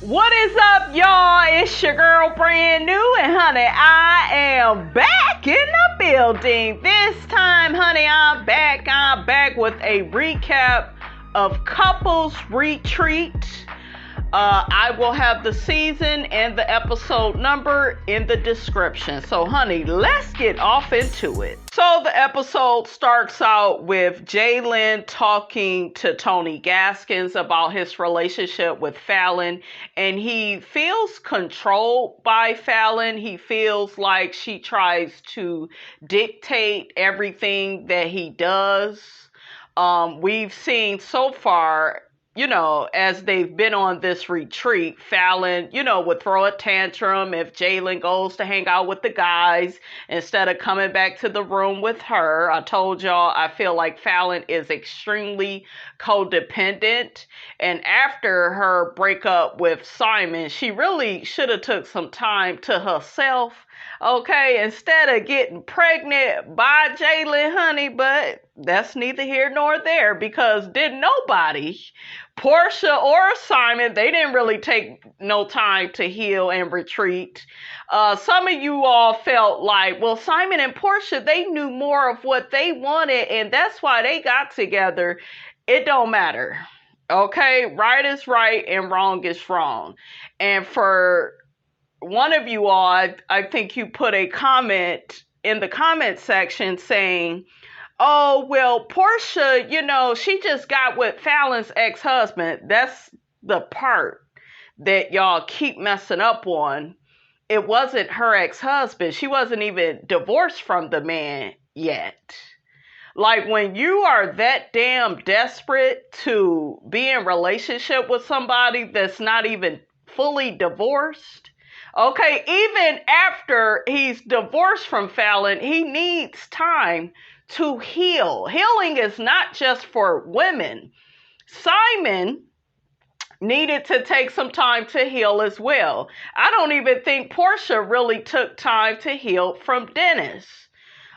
What is up, y'all? It's your girl, brand new, and honey, I am back in the building. This time, honey, I'm back with a recap of Couples Retreat. I will have the season and the episode number in the description. So, honey, let's get off into it. So the episode starts out with Jaylin talking to Tony Gaskins about his relationship with FAYLIN, and he feels controlled by FAYLIN. He feels like she tries to dictate everything that he does. We've seen so far, as they've been on this retreat, FAYLIN, would throw a tantrum if Jaylin goes to hang out with the guys instead of coming back to the room with her. I told y'all, I feel like FAYLIN is extremely codependent. And after her breakup with Simon, she really should have took some time to herself. Okay, instead of getting pregnant by Jaylin, honey, but that's neither here nor there, because didn't nobody, Portia or Simon, they didn't really take no time to heal and retreat. Some of you all felt like, well, Simon and Portia, they knew more of what they wanted, and that's why they got together. It don't matter, okay? Right is right and wrong is wrong. And for one of you all, I think you put a comment in the comment section saying, oh, well, Portia, she just got with FAYLIN's ex-husband. That's the part that y'all keep messing up on. It wasn't her ex-husband. She wasn't even divorced from the man yet. Like, when you are that damn desperate to be in relationship with somebody that's not even fully divorced, okay, even after he's divorced from FAYLIN, he needs time to heal. Healing is not just for women. Simon needed to take some time to heal as well. I don't even think Portia really took time to heal from Dennis.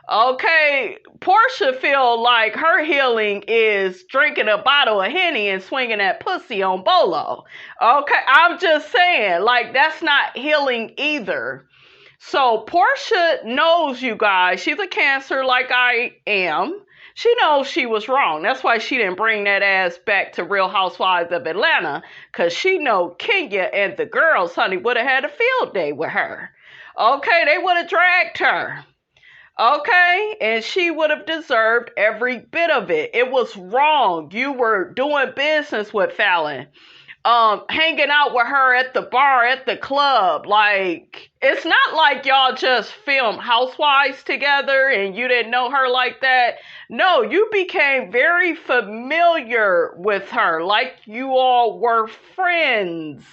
Okay, Portia feel like her healing is drinking a bottle of Henny and swinging that pussy on Bolo. Okay, I'm just saying, like, that's not healing either. So Portia knows, you guys, she's a Cancer like I am. She knows she was wrong. That's why she didn't bring that ass back to Real Housewives of Atlanta, because she know Kenya and the girls, honey, would have had a field day with her. Okay, they would have dragged her. Okay, and she would have deserved every bit of it. It was wrong. You were doing business with FAYLIN, hanging out with her at the bar, at the club. Like, it's not like y'all just filmed Housewives together and you didn't know her like that. No, you became very familiar with her, like you all were friends.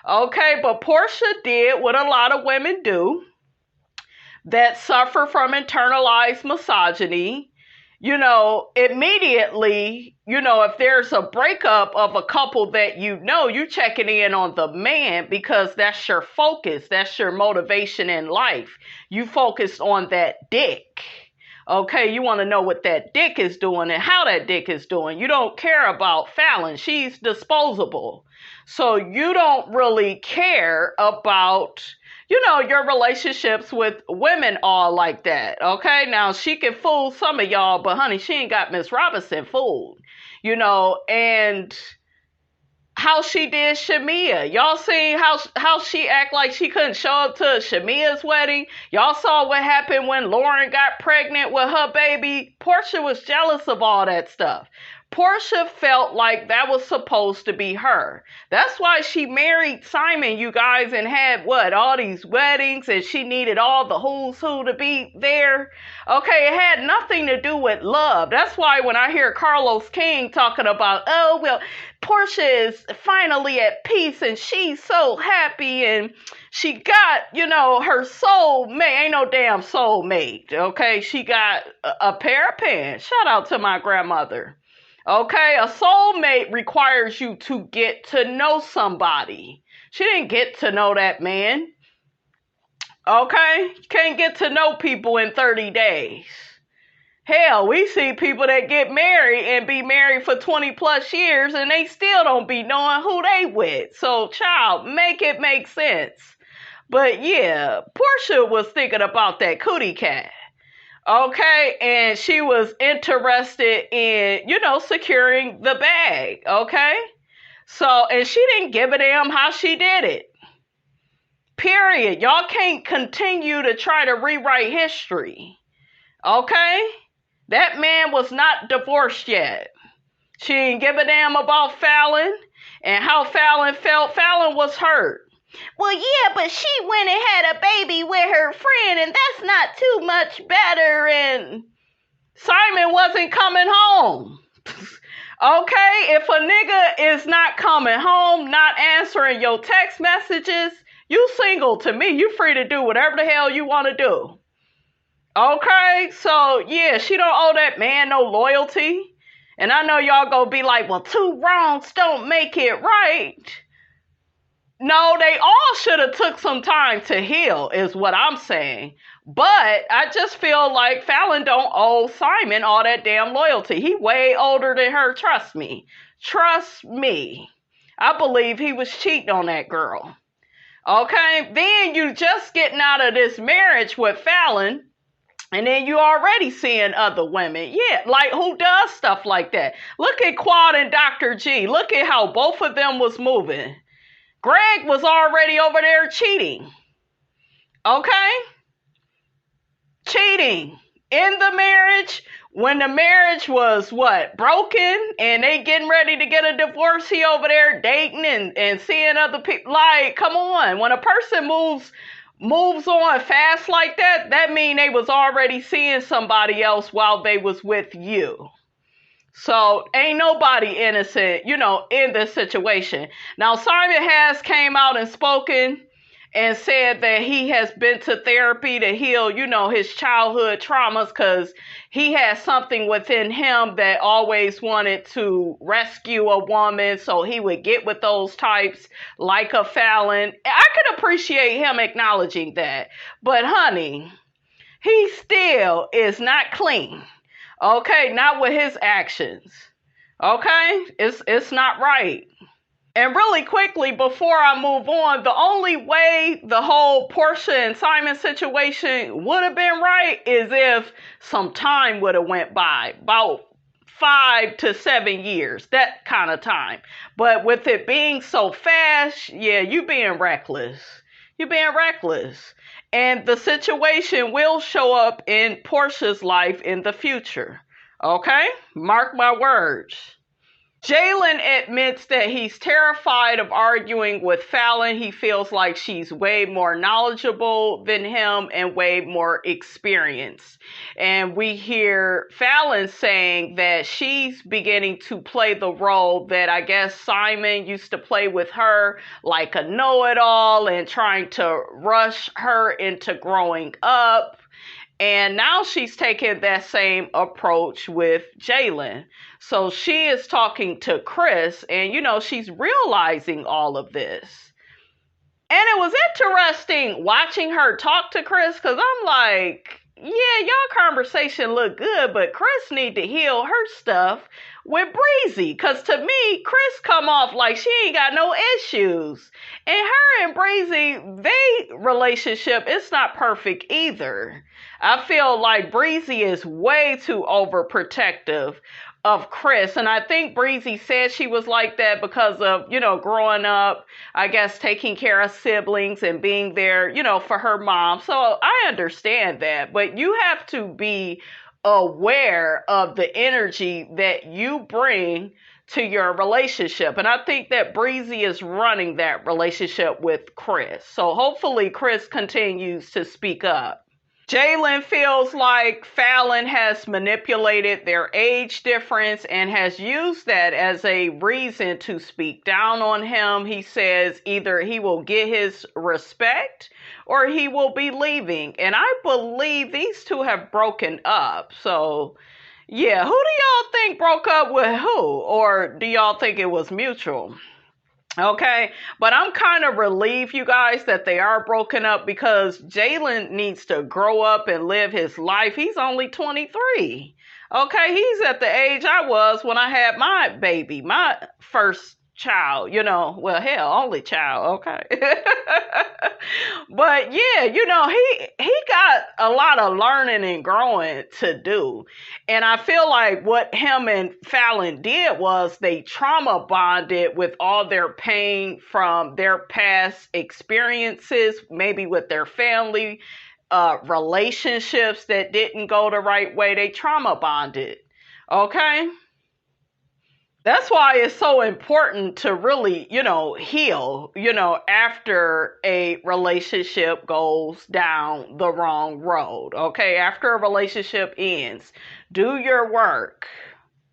Okay, but Portia did what a lot of women do that suffer from internalized misogyny. Immediately, if there's a breakup of a couple that you're checking in on the man, because that's your focus. That's your motivation in life. You focus on that dick. Okay, you want to know what that dick is doing and how that dick is doing. You don't care about FAYLIN. She's disposable. So you don't really care about your relationships with women all like that. Okay, now she can fool some of y'all, but honey, she ain't got Miss Robinson fooled. And how she did Shamia. Y'all seen how she act like she couldn't show up to Shamia's wedding? Y'all saw what happened when Lauren got pregnant with her baby? Portia was jealous of all that stuff. Portia felt like that was supposed to be her. That's why she married Simon, you guys, and had all these weddings, and she needed all the who's who to be there. Okay, it had nothing to do with love. That's why when I hear Carlos King talking about, oh, well, Portia is finally at peace and she's so happy and she got, her soulmate. Ain't no damn soulmate, okay? She got a pair of pants. Shout out to my grandmother. Okay, a soulmate requires you to get to know somebody. She didn't get to know that man. Okay, you can't get to know people in 30 days. Hell, we see people that get married and be married for 20 plus years and they still don't be knowing who they with. So, child, make it make sense. But yeah, Portia was thinking about that cootie cat. Okay, and she was interested in, securing the bag. Okay, so, and she didn't give a damn how she did it. Period. Y'all can't continue to try to rewrite history. Okay? That man was not divorced yet. She didn't give a damn about FAYLIN and how FAYLIN felt. FAYLIN was hurt. Well, yeah, but she went and had a baby with her friend, and that's not too much better, and Simon wasn't coming home. Okay? If a nigga is not coming home, not answering your text messages, you single to me. You free to do whatever the hell you want to do. Okay? So, yeah, she don't owe that man no loyalty. And I know y'all gonna be like, well, two wrongs don't make it right. No, they all should have took some time to heal, is what I'm saying. But I just feel like FAYLIN don't owe Simon all that damn loyalty. He way older than her, trust me. Trust me. I believe he was cheating on that girl. Okay? Then you just getting out of this marriage with FAYLIN, and then you already seeing other women. Yeah, like who does stuff like that? Look at Quad and Dr. G. Look at how both of them was moving. Greg was already over there cheating. Okay? Cheating. In the marriage, when the marriage was broken, and they getting ready to get a divorce, he over there dating and seeing other people. Like, come on. When a person moves on fast like that, that mean they was already seeing somebody else while they was with you. So ain't nobody innocent, in this situation. Now, Simon has came out and spoken and said that he has been to therapy to heal, his childhood traumas, because he has something within him that always wanted to rescue a woman. So he would get with those types like a FAYLIN. I could appreciate him acknowledging that. But honey, he still is not clean. Okay, not with his actions. Okay, it's not right. And really quickly, before I move on, the only way the whole Portia and Simon situation would have been right is if some time would have went by, about 5 to 7 years, that kind of time. But with it being so fast, yeah, you being reckless. You're being reckless. And the situation will show up in Portia's life in the future. Okay? Mark my words. Jaylin admits that he's terrified of arguing with FAYLIN. He feels like she's way more knowledgeable than him and way more experienced. And we hear FAYLIN saying that she's beginning to play the role that I guess Simon used to play with her, like a know-it-all and trying to rush her into growing up. And now she's taking that same approach with Jaylin. So she is talking to Chris and, she's realizing all of this. And it was interesting watching her talk to Chris because I'm like, yeah, y'all conversation look good, but Chris need to heal her stuff with Breezy. Because to me, Chris come off like she ain't got no issues. And her and Breezy, they relationship, it's not perfect either. I feel like Breezy is way too overprotective of Chris. And I think Breezy said she was like that because of, growing up, I guess, taking care of siblings and being there, for her mom. So I understand that. But you have to be aware of the energy that you bring to your relationship. And I think that Breezy is running that relationship with Chris. So hopefully Chris continues to speak up. Jaylin feels like FAYLIN has manipulated their age difference and has used that as a reason to speak down on him. He says either he will get his respect or he will be leaving. And I believe these two have broken up. So, yeah, who do y'all think broke up with who? Or do y'all think it was mutual? Okay, but I'm kind of relieved, you guys, that they are broken up because Jaylin needs to grow up and live his life. He's only 23. Okay, he's at the age I was when I had my baby, my first child, well, hell, only child, okay. But yeah, he got a lot of learning and growing to do. And I feel like what him and Fallon did was they trauma bonded with all their pain from their past experiences, maybe with their family, relationships that didn't go the right way. They trauma bonded. Okay? That's why it's so important to really, heal, after a relationship goes down the wrong road. Okay? After a relationship ends, do your work.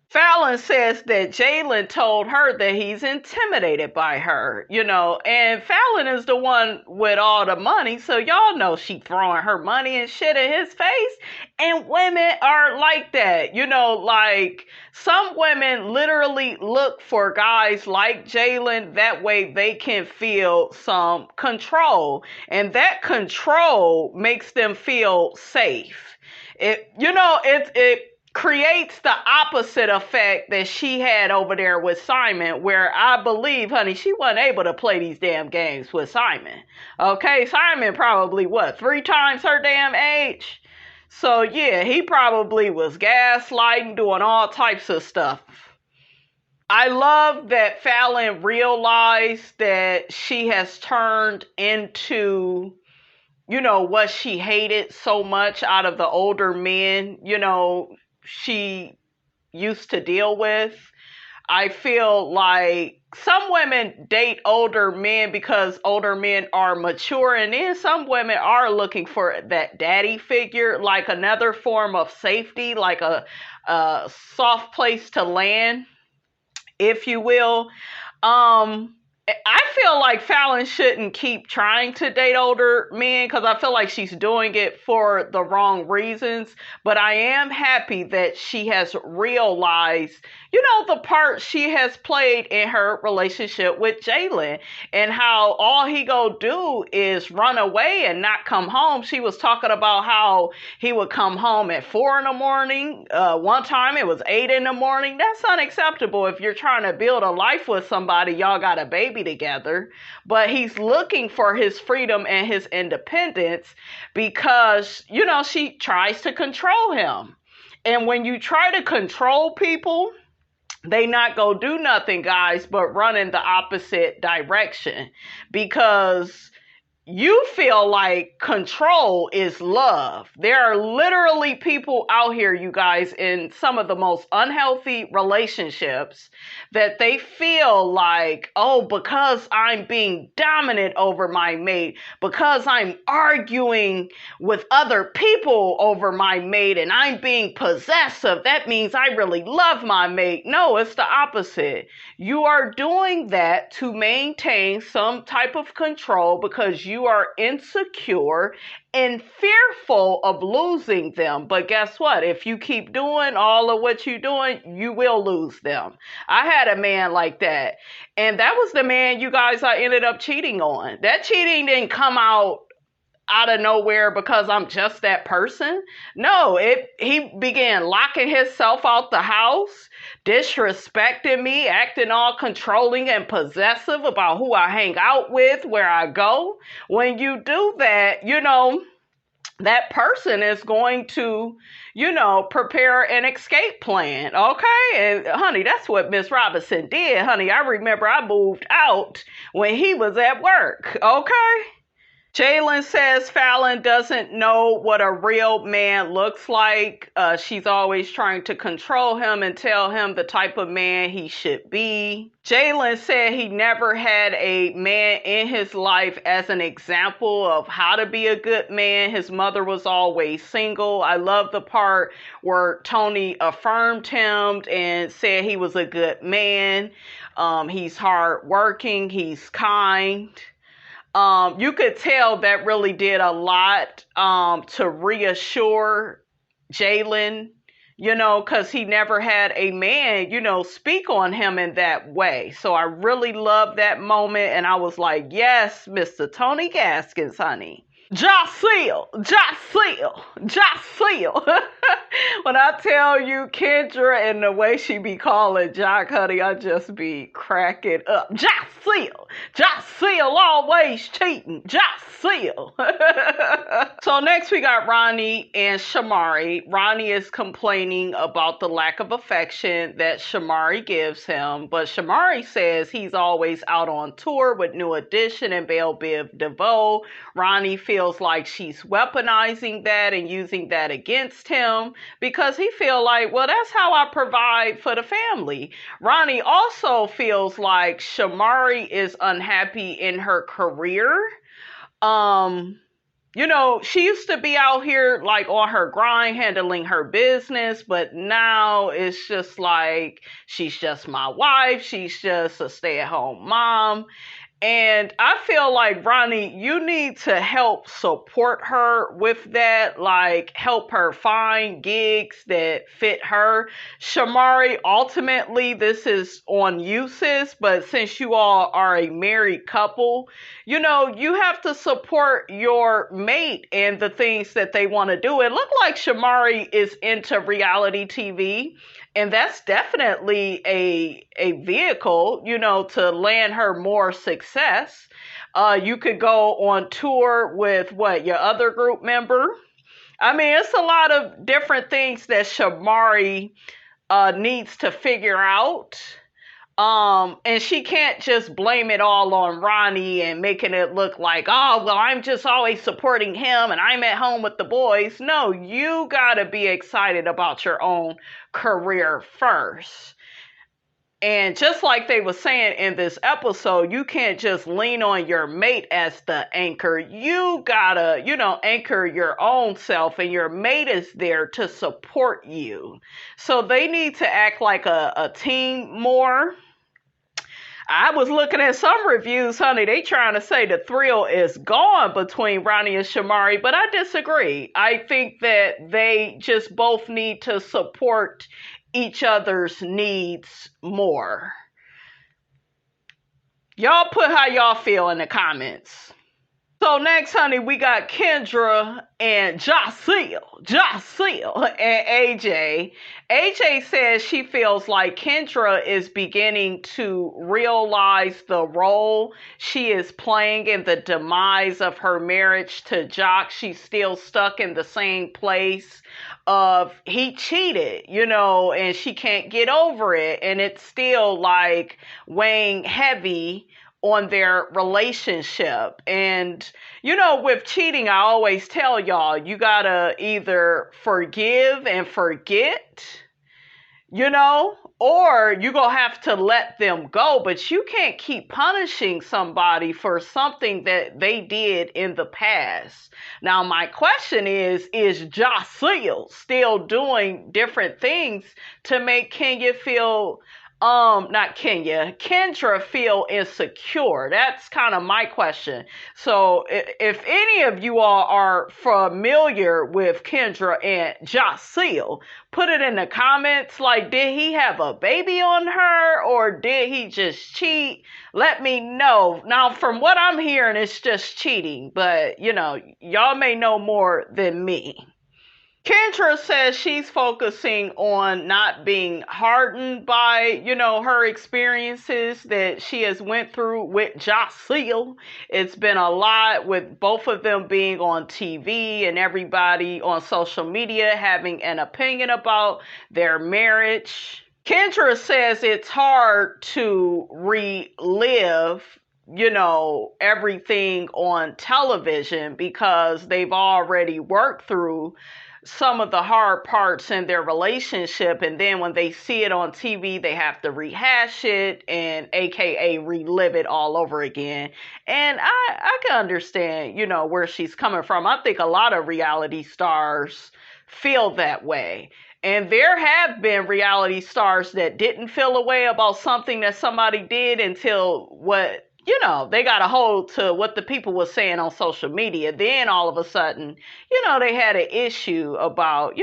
Fallon says that Jaylin told her that he's intimidated by her, and Fallon is the one with all the money, so y'all know she throwing her money and shit in his face, and women are like that, like some women literally look for guys like Jaylin, that way they can feel some control, and that control makes them feel safe. It creates the opposite effect that she had over there with Simon, where I believe, honey, she wasn't able to play these damn games with Simon. Okay, Simon probably, 3 times her damn age? So yeah, he probably was gaslighting, doing all types of stuff. I love that Fallon realized that she has turned into, what she hated so much out of the older men, she used to deal with. I feel like some women date older men because older men are mature, and then some women are looking for that daddy figure, like another form of safety, like a soft place to land, if you will. I feel like Fallon shouldn't keep trying to date older men because I feel like she's doing it for the wrong reasons. But I am happy that she has realized, the part she has played in her relationship with Jaylin and how all he go do is run away and not come home. She was talking about how he would come home at 4 a.m. One time it was 8 a.m. That's unacceptable. If you're trying to build a life with somebody, y'all got a baby together. But he's looking for his freedom and his independence because, she tries to control him. And when you try to control people, they not go do nothing, guys, but run in the opposite direction because you feel like control is love. There are literally people out here, you guys, in some of the most unhealthy relationships that they feel like, oh, because I'm being dominant over my mate, because I'm arguing with other people over my mate and I'm being possessive, that means I really love my mate. No, it's the opposite. You are doing that to maintain some type of control because you are insecure and fearful of losing them. But guess what? If you keep doing all of what you're doing, you will lose them. I had a man like that. And that was the man, you guys, I ended up cheating on. That cheating didn't come out of nowhere because I'm just that person. No, he began locking himself out the house, disrespecting me, acting all controlling and possessive about who I hang out with, where I go. When you do that, that person is going to, prepare an escape plan. Okay. And honey, that's what Miss Robinson did. Honey, I remember I moved out when he was at work. Okay. Jaylin says Fallon doesn't know what a real man looks like. She's always trying to control him and tell him the type of man he should be. Jaylin said he never had a man in his life as an example of how to be a good man. His mother was always single. I love the part where Tony affirmed him and said he was a good man. He's hardworking. He's kind. You could tell that really did a lot to reassure Jaylin, because he never had a man, speak on him in that way. So I really loved that moment. And I was like, yes, Mr. Tony Gaskins, honey. Jocille. When I tell you Kendra and the way she be calling Jock, honey, I just be cracking up. Jocille always cheating. Jocille. So next we got Ronnie and Shamari. Ronnie is complaining about the lack of affection that Shamari gives him, but Shamari says he's always out on tour with New Edition and Belle Biv DeVoe. Ronnie feels like she's weaponizing that and using that against him because he feels like, well, that's how I provide for the family. Ronnie also feels like Shamari is unhappy in her career. She used to be out here like on her grind, handling her business, but now it's just like, she's just my wife. She's just a stay-at-home mom. And I feel like, Ronnie, you need to help support her with that, like help her find gigs that fit her. Shamari, ultimately, this is on you, sis, but since you all are a married couple, you have to support your mate and the things that they want to do. It looked like Shamari is into reality TV. And that's definitely a vehicle, to land her more success. You could go on tour with your other group member. I mean, it's a lot of different things that Shamari needs to figure out. And she can't just blame it all on Ronnie and making it look like, oh, well, I'm just always supporting him and I'm at home with the boys. No, you gotta be excited about your own career first. And just like they were saying in this episode, you can't just lean on your mate as the anchor. You gotta, anchor your own self, and your mate is there to support you. So they need to act like a team more. I was looking at some reviews, honey. They trying to say the thrill is gone between Ronnie and Shamari, but I disagree. I think that they just both need to support each other's needs more. Y'all put how y'all feel in the comments. So next, honey, we got Kendra and Jocille and AJ. AJ says she feels like Kendra is beginning to realize the role she is playing in the demise of her marriage to Jock. She's still stuck in the same place of he cheated, and she can't get over it. And it's still like weighing heavy on their relationship. And, with cheating, I always tell y'all, you gotta either forgive and forget, or you gonna have to let them go. But you can't keep punishing somebody for something that they did in the past. Now, my question is Jocille still doing different things to make Kendra feel insecure? That's kind of my question. So if any of you all are familiar with Kendra and Jocille, put it in the comments. Like, did he have a baby on her or did he just cheat? Let me know. Now, from what I'm hearing, it's just cheating, but y'all may know more than me. Kendra says she's focusing on not being hardened by, her experiences that she has went through with Jocille. It's been a lot with both of them being on TV and everybody on social media having an opinion about their marriage. Kendra says it's hard to relive everything on television because they've already worked through some of the hard parts in their relationship, and then when they see it on TV, they have to rehash it and AKA relive it all over again. And I can understand, where she's coming from. I think a lot of reality stars feel that way. And there have been reality stars that didn't feel a way about something that somebody did until they got a hold to what the people were saying on social media. Then all of a sudden, they had an issue about,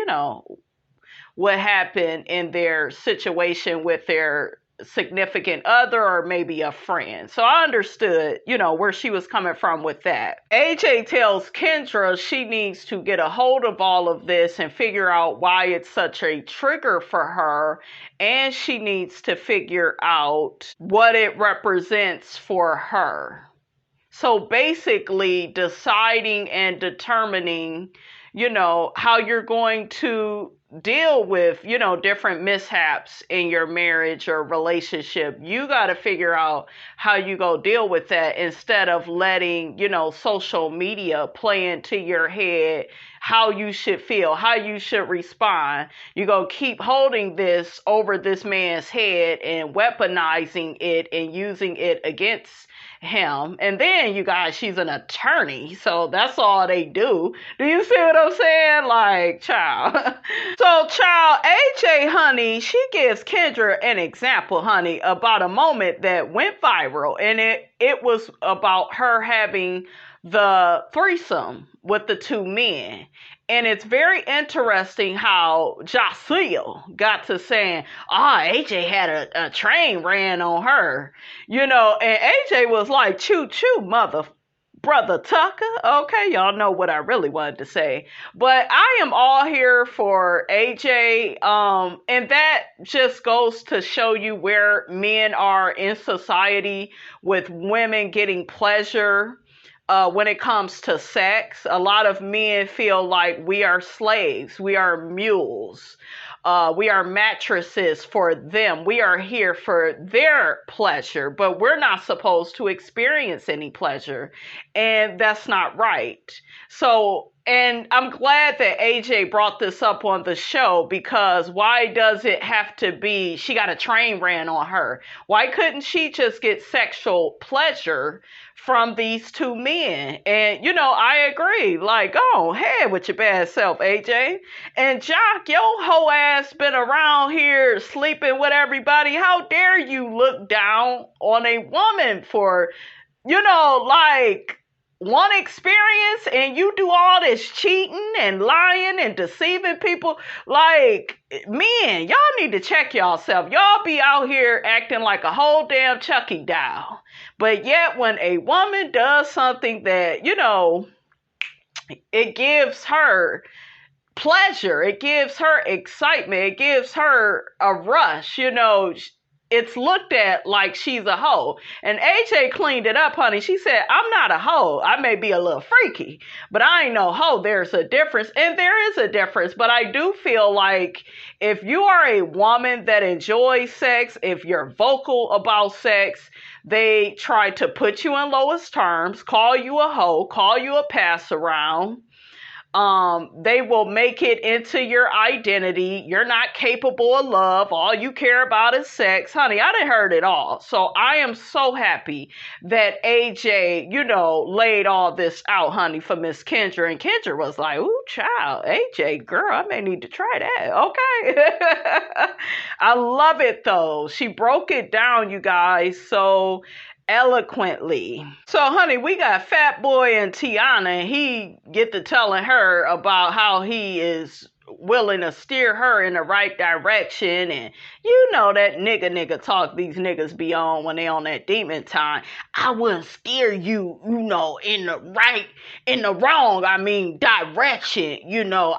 what happened in their situation with their significant other or maybe a friend. So I understood, where she was coming from with that. AJ tells Kendra she needs to get a hold of all of this and figure out why it's such a trigger for her. And she needs to figure out what it represents for her. So basically deciding and determining, how you're going to deal with, different mishaps in your marriage or relationship. You got to figure out how you go deal with that instead of letting, social media play into your head how you should feel, how you should respond. You go keep holding this over this man's head and weaponizing it and using it against him. And then, you guys, she's an attorney, so that's all they do. Do you see what I'm saying? Like, child. So, child, AJ, honey, she gives Kendra an example, honey, about a moment that went viral, and it was about her having the threesome with the two men. And it's very interesting how Jaylin got to saying, AJ had a train ran on her, and AJ was like, choo choo, brother Tucker. Okay, y'all know what I really wanted to say. But I am all here for AJ. And that just goes to show you where men are in society with women getting pleasure. When it comes to sex, a lot of men feel like we are slaves, we are mules, we are mattresses for them. We are here for their pleasure, but we're not supposed to experience any pleasure, and that's not right. So, and I'm glad that AJ brought this up on the show, because why does it have to be she got a train ran on her? Why couldn't she just get sexual pleasure from these two men? And, I agree. Like, go ahead with your bad self, AJ. And Jock, your whole ass been around here sleeping with everybody. How dare you look down on a woman for, one experience, and you do all this cheating and lying and deceiving people. Like, men, y'all need to check yourself. Y'all be out here acting like a whole damn Chucky doll. But yet when a woman does something that, it gives her pleasure, it gives her excitement, it gives her a rush, it's looked at like she's a hoe. And AJ cleaned it up, honey. She said, I'm not a hoe. I may be a little freaky, but I ain't no hoe. There's a difference. And there is a difference. But I do feel like if you are a woman that enjoys sex, if you're vocal about sex, they try to put you in lowest terms, call you a hoe, call you a pass around. They will make it into your identity. You're not capable of love. All you care about is sex. Honey, I done heard it all. So I am so happy that AJ, laid all this out, honey, for Miss Kendra. And Kendra was like, ooh, child, AJ, girl, I may need to try that. Okay. I love it, though. She broke it down, you guys, so eloquently. So, honey, we got Fat Boy and Tiana, and he get to telling her about how he is willing to steer her in the right direction. And that nigga talk these niggas be on when they on that demon time. I wouldn't steer you, in the wrong direction.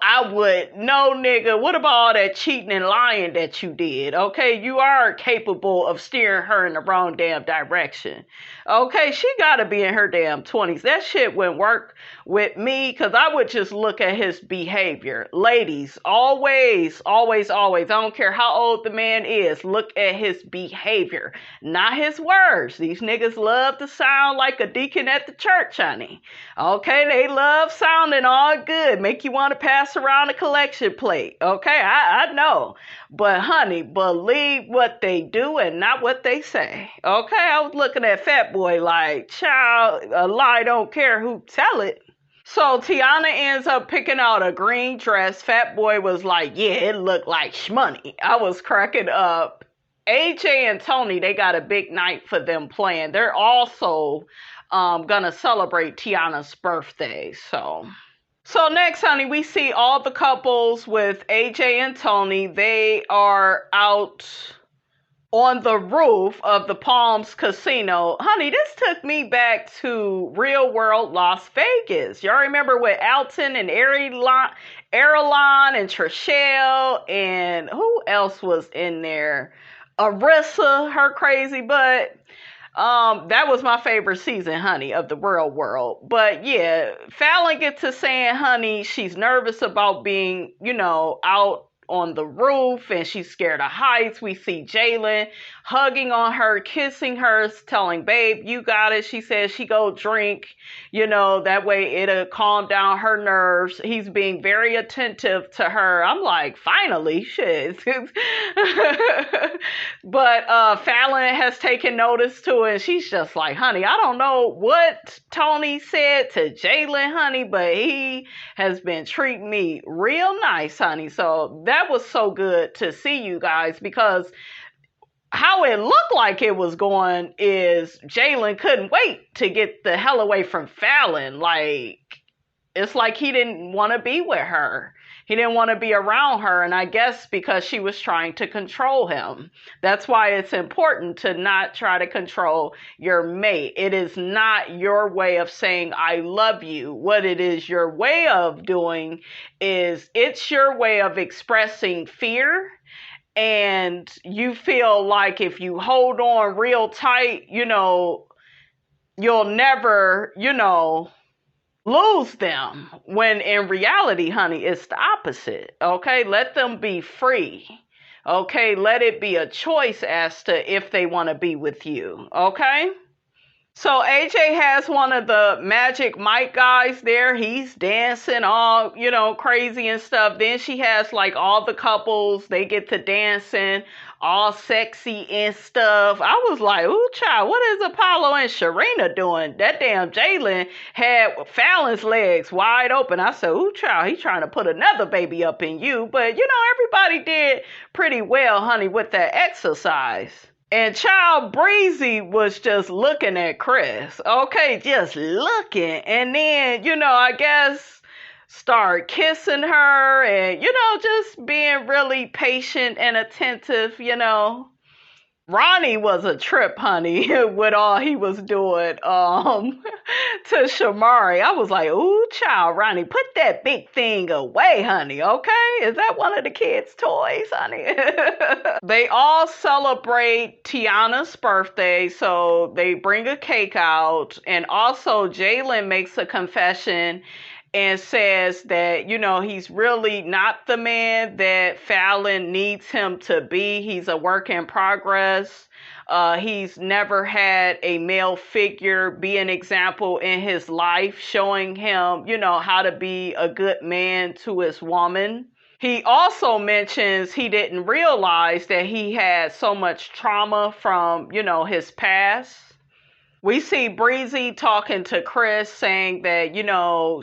I would. No, nigga, what about all that cheating and lying that you did? Okay, you are capable of steering her in the wrong damn direction. Okay, she gotta be in her damn 20s. That shit wouldn't work with me, because I would just look at his behavior. Ladies, always, always, always, I don't care how old the man is, look at his behavior, not his words. These niggas love to sound like a deacon at the church, honey. Okay, they love sounding all good, make you want to pass around a collection plate. Okay, I know. But, honey, believe what they do and not what they say. Okay, I was looking at Fat Boy like, child, a lie don't care who tell it. So Tiana ends up picking out a green dress. Fat Boy was like, yeah, it looked like shmoney. I was cracking up. AJ and Tony, they got a big night for them playing. They're also gonna celebrate Tiana's birthday. So next, honey, we see all the couples with AJ and Tony. They are out on the roof of the Palms Casino. Honey, this took me back to real world Las Vegas. Y'all remember with Alton and Airline and Trishelle and who else was in there? Arissa, her crazy butt. That was my favorite season, honey, of the real world. But yeah, Fallon gets to saying, honey, she's nervous about being, out on the roof and she's scared of heights. We see Jaylin hugging on her, kissing her, telling babe, you got it. She says she go drink, that way it'll calm down her nerves. He's being very attentive to her. I'm like, finally, shit. But Fallon has taken notice to it and she's just like, honey, I don't know what Tony said to Jaylin, honey, but he has been treating me real nice, honey. So that was so good to see, you guys, because how it looked like it was going is Jaylin couldn't wait to get the hell away from Fallon. Like, it's like he didn't want to be with her. He didn't want to be around her. And I guess because she was trying to control him. That's why it's important to not try to control your mate. It is not your way of saying, I love you. What it is your way of doing is it's your way of expressing fear. And you feel like if you hold on real tight, you'll never, lose them. When in reality, honey, it's the opposite. Okay, let them be free. Okay, let it be a choice as to if they want to be with you. Okay. So AJ has one of the Magic Mike guys there. He's dancing all, crazy and stuff. Then she has like all the couples. They get to dancing all sexy and stuff. I was like, ooh, child, what is Apollo and Sharina doing? That damn Jaylin had Fallon's legs wide open. I said, ooh, child, he's trying to put another baby up in you. But, everybody did pretty well, honey, with that exercise. And child, Breezy was just looking at Chris. Okay, just looking. And then, I guess start kissing her and, just being really patient and attentive, Ronnie was a trip, honey, with all he was doing to Shamari. I was like, ooh, child, Ronnie, put that big thing away, honey, okay? Is that one of the kids' toys, honey? They all celebrate Tiana's birthday, so they bring a cake out. And also, Jaylin makes a confession and says that, he's really not the man that Fallon needs him to be. He's a work in progress. He's never had a male figure be an example in his life, showing him, how to be a good man to his woman. He also mentions he didn't realize that he had so much trauma from, his past. We see Breezy talking to Chris saying that,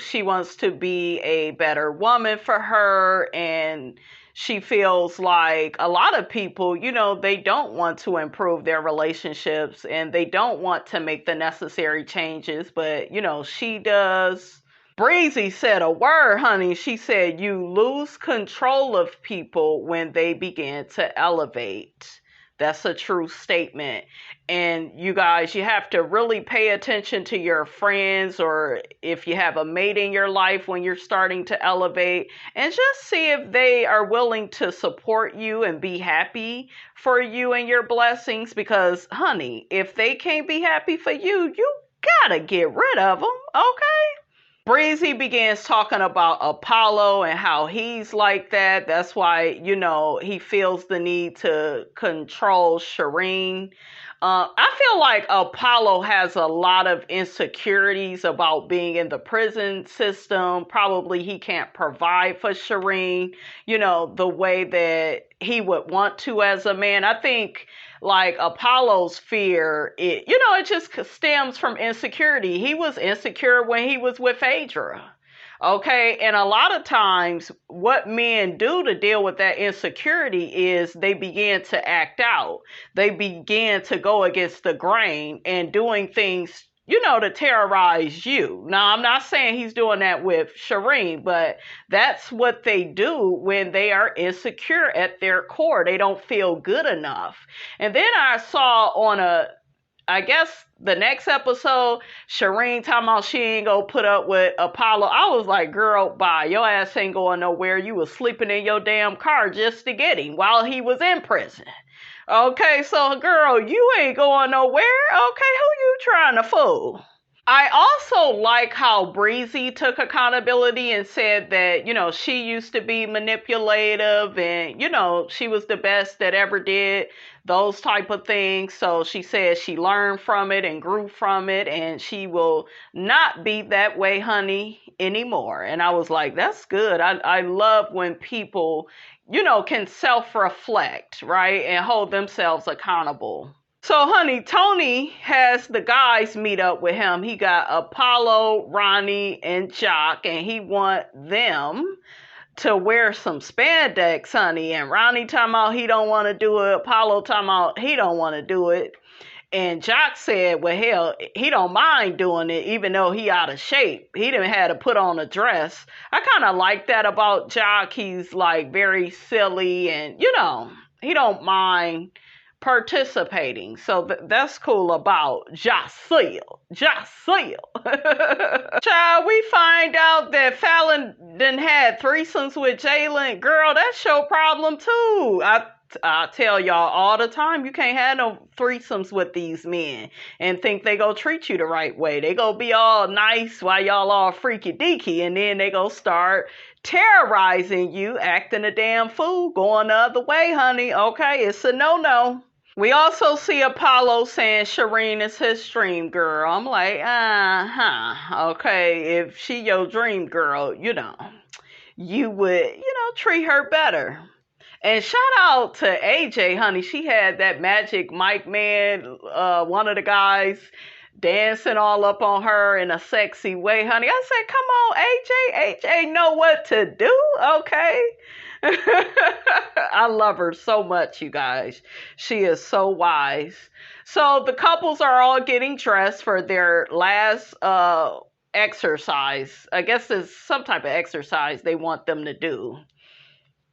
she wants to be a better woman for her. And she feels like a lot of people, they don't want to improve their relationships and they don't want to make the necessary changes. But, she does. Breezy said a word, honey. She said, you lose control of people when they begin to elevate. That's a true statement. And you guys, you have to really pay attention to your friends, or if you have a mate in your life when you're starting to elevate, and just see if they are willing to support you and be happy for you and your blessings. Because, honey, if they can't be happy for you, you gotta get rid of them, okay? Breezy begins talking about Apollo and how he's like that. That's why, he feels the need to control Shireen. I feel like Apollo has a lot of insecurities about being in the prison system. Probably he can't provide for Shireen, the way that he would want to as a man. I think like Apollo's fear, it just stems from insecurity. He was insecure when he was with Phaedra. Okay. And a lot of times what men do to deal with that insecurity is they begin to act out. They begin to go against the grain and doing things to terrorize you. Now, I'm not saying he's doing that with Shireen, but that's what they do when they are insecure at their core. They don't feel good enough. And then I saw on I guess the next episode, Shireen talking about she ain't gonna put up with Apollo. I was like, girl, bye. Your ass ain't going nowhere. You was sleeping in your damn car just to get him while he was in prison. Okay, so girl, you ain't going nowhere. Okay, who you trying to fool? I also like how Breezy took accountability and said that, she used to be manipulative and, she was the best that ever did those type of things. So she said she learned from it and grew from it, and she will not be that way, honey, anymore. And I was like, that's good. I love when people, can self-reflect, right? And hold themselves accountable. So, honey, Tony has the guys meet up with him. He got Apollo, Ronnie, and Jock, and he want them to wear some spandex, honey. And Ronnie talking about he don't want to do it. Apollo talking about he don't want to do it. And Jock said, well, hell, he don't mind doing it, even though he out of shape. He didn't have to put on a dress. I kind of like that about Jock. He's like very silly and, he don't mind participating. So that's cool about Jaceel. Child, we find out that FAYLIN done had threesomes with Jaylin. Girl, that's your problem too. I tell y'all all the time, you can't have no threesomes with these men and think they go treat you the right way. They go be all nice while y'all all freaky deaky, and then they go start terrorizing you, acting a damn fool, going the other way, honey. Okay, it's a no-no. We also see Apollo saying Shireen is his dream girl. I'm like, okay, if she your dream girl, you would, treat her better. And shout out to AJ, honey. She had that Magic Mike man, one of the guys, dancing all up on her in a sexy way, honey. I said, come on, AJ. AJ know what to do, okay? I love her so much, you guys. She is so wise. So the couples are all getting dressed for their last exercise. I guess it's some type of exercise they want them to do.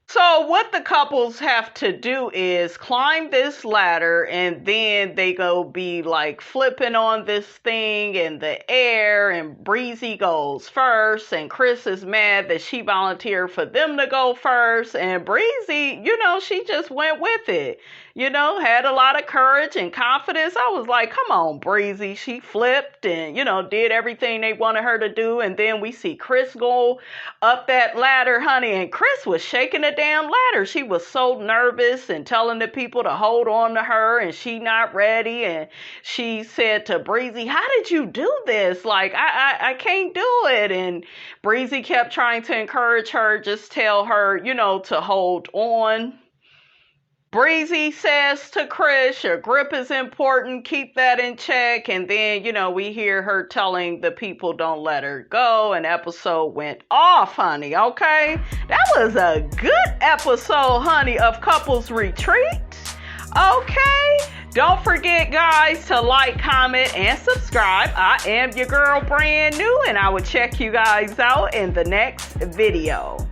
So what the couples have to do is climb this ladder, and then they go be like flipping on this thing in the air, and Breezy goes first, and Chris is mad that she volunteered for them to go first, and Breezy, she just went with it. Had a lot of courage and confidence. I was like, come on, Breezy. She flipped and, did everything they wanted her to do. And then we see Chris go up that ladder, honey. And Chris was shaking the damn ladder. She was so nervous and telling the people to hold on to her, and she not ready. And she said to Breezy, how did you do this? Like, I can't do it. And Breezy kept trying to encourage her, just tell her, to hold on. Breezy says to Chris, your grip is important. Keep that in check. And then, we hear her telling the people don't let her go. And episode went off, honey. Okay. That was a good episode, honey, of Couples Retreat. Okay. Don't forget, guys, to like, comment, and subscribe. I am your girl, brand new, and I will check you guys out in the next video.